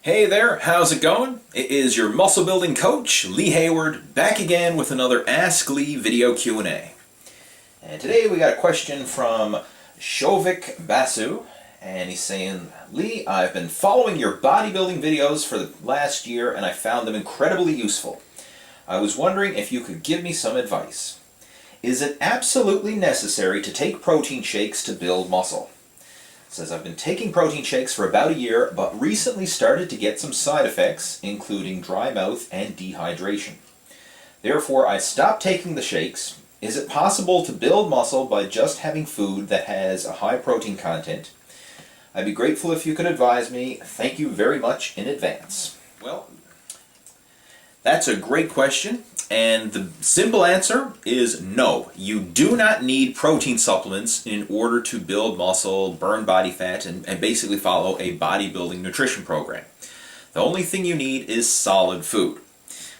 Hey there, how's it going? It is your muscle building coach, Lee Hayward, back again with another Ask Lee video Q&A. And today we got a question from Shovik Basu, and he's saying, Lee, I've been following your bodybuilding videos for the last year and I found them incredibly useful. I was wondering if you could give me some advice. Is it absolutely necessary to take protein shakes to build muscle? It says, I've been taking protein shakes for about a year, but recently started to get some side effects, including dry mouth and dehydration. Therefore, I stopped taking the shakes. Is it possible to build muscle by just having food that has a high protein content? I'd be grateful if you could advise me. Thank you very much in advance. Well, that's a great question. And the simple answer is no. You do not need protein supplements in order to build muscle, burn body fat, and basically follow a bodybuilding nutrition program. The only thing you need is solid food.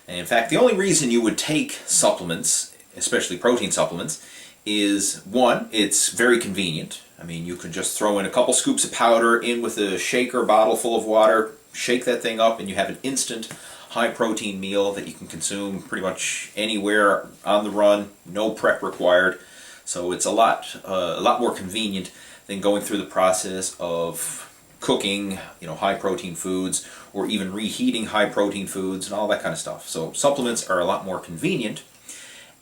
And in fact, the only reason you would take supplements, especially protein supplements, is one, it's very convenient. I mean, you can just throw in a couple scoops of powder in with a shaker bottle full of water, shake that thing up, and you have an instant high protein meal that you can consume pretty much anywhere on the run, no prep required. So it's a lot more convenient than going through the process of cooking, high protein foods, or even reheating high protein foods and all that kind of stuff. So supplements are a lot more convenient,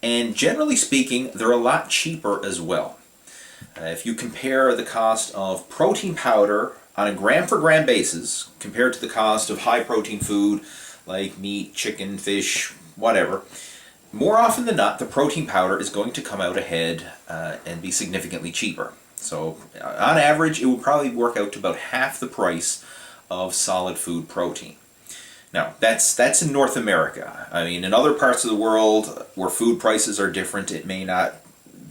and generally speaking, they're a lot cheaper as well. If you compare the cost of protein powder on a gram for gram basis compared to the cost of high protein food like meat, chicken, fish, whatever, more often than not, the protein powder is going to come out ahead and be significantly cheaper. So on average, it will probably work out to about half the price of solid food protein. Now, that's in North America. I mean, in other parts of the world where food prices are different, it may not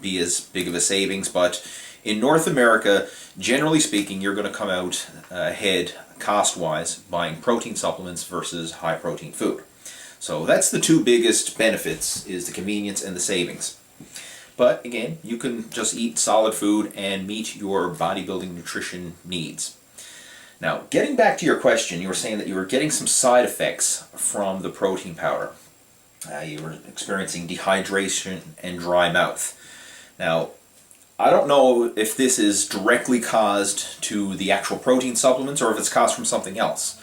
be as big of a savings, but in North America, generally speaking, you're going to come out ahead cost-wise buying protein supplements versus high-protein food. So that's the two biggest benefits, is the convenience and the savings. But again, you can just eat solid food and meet your bodybuilding nutrition needs. Now, getting back to your question, you were saying that you were getting some side effects from the protein powder. You were experiencing dehydration and dry mouth. Now, I don't know if this is directly caused to the actual protein supplements or if it's caused from something else.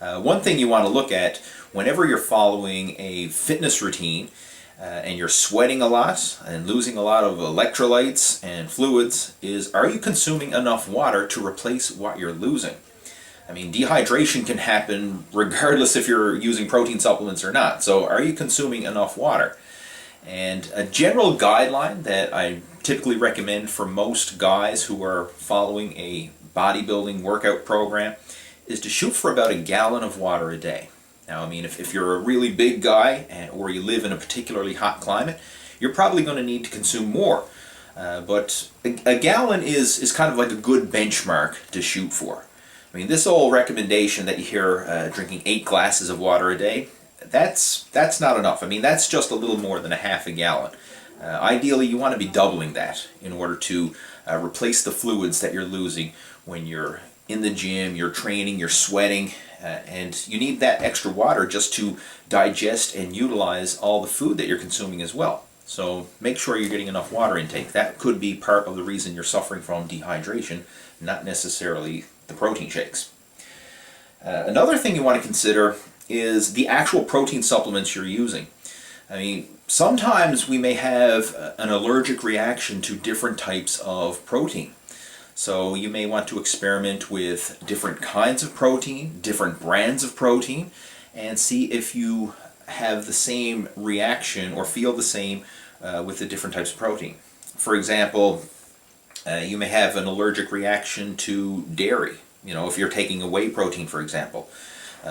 One thing you want to look at whenever you're following a fitness routine and you're sweating a lot and losing a lot of electrolytes and fluids is, are you consuming enough water to replace what you're losing? I mean, dehydration can happen regardless if you're using protein supplements or not. So are you consuming enough water? And a general guideline that I typically recommend for most guys who are following a bodybuilding workout program is to shoot for about a gallon of water a day. Now, I mean, if you're a really big guy or you live in a particularly hot climate, you're probably going to need to consume more. But a gallon is kind of like a good benchmark to shoot for. I mean, this old recommendation that you hear, drinking 8 glasses of water a day, that's not enough. I mean, that's just a little more than a half a gallon. Ideally, you want to be doubling that in order to replace the fluids that you're losing when you're in the gym, you're training, you're sweating, and you need that extra water just to digest and utilize all the food that you're consuming as well. So make sure you're getting enough water intake. That could be part of the reason you're suffering from dehydration, not necessarily the protein shakes. Another thing you want to consider is the actual protein supplements you're using. I mean, sometimes we may have an allergic reaction to different types of protein. So you may want to experiment with different kinds of protein, different brands of protein, and see if you have the same reaction or feel the same with the different types of protein. For example, you may have an allergic reaction to dairy. If you're taking a whey protein, for example.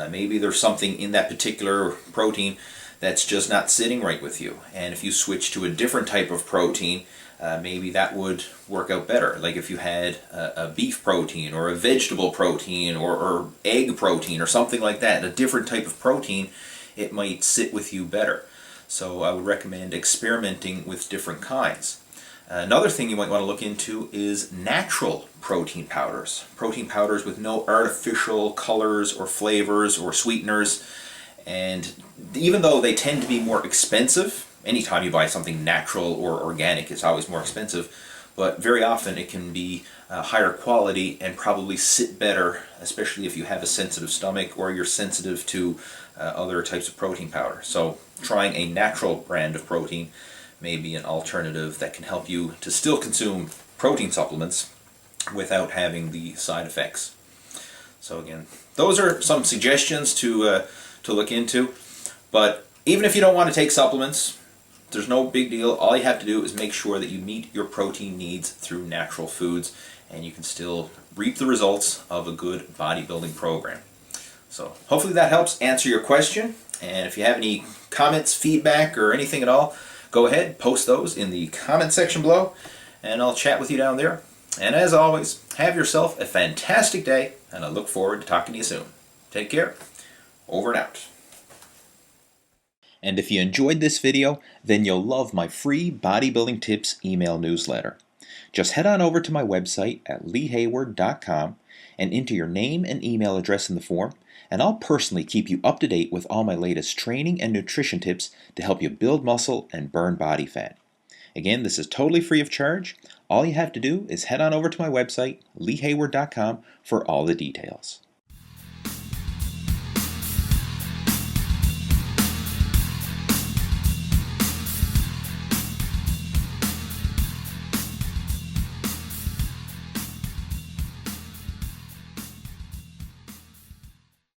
Maybe there's something in that particular protein that's just not sitting right with you. And if you switch to a different type of protein, maybe that would work out better. Like if you had a beef protein or a vegetable protein or egg protein or something like that, a different type of protein, it might sit with you better. So I would recommend experimenting with different kinds. Another thing you might want to look into is natural protein powders. Protein powders with no artificial colors or flavors or sweeteners. And even though they tend to be more expensive, anytime you buy something natural or organic, it's always more expensive. But very often it can be higher quality and probably sit better, especially if you have a sensitive stomach or you're sensitive to other types of protein powder. So trying a natural brand of protein may be an alternative that can help you to still consume protein supplements without having the side effects. So again, those are some suggestions to look into. But even if you don't want to take supplements, there's no big deal. All you have to do is make sure that you meet your protein needs through natural foods, and you can still reap the results of a good bodybuilding program. So hopefully that helps answer your question. And if you have any comments, feedback, or anything at all, go ahead, post those in the comment section below, and I'll chat with you down there. And as always, have yourself a fantastic day, and I look forward to talking to you soon. Take care. Over and out. And if you enjoyed this video, then you'll love my free bodybuilding tips email newsletter. Just head on over to my website at leehayward.com and enter your name and email address in the form, and I'll personally keep you up to date with all my latest training and nutrition tips to help you build muscle and burn body fat. Again, this is totally free of charge. All you have to do is head on over to my website, leehayward.com, for all the details.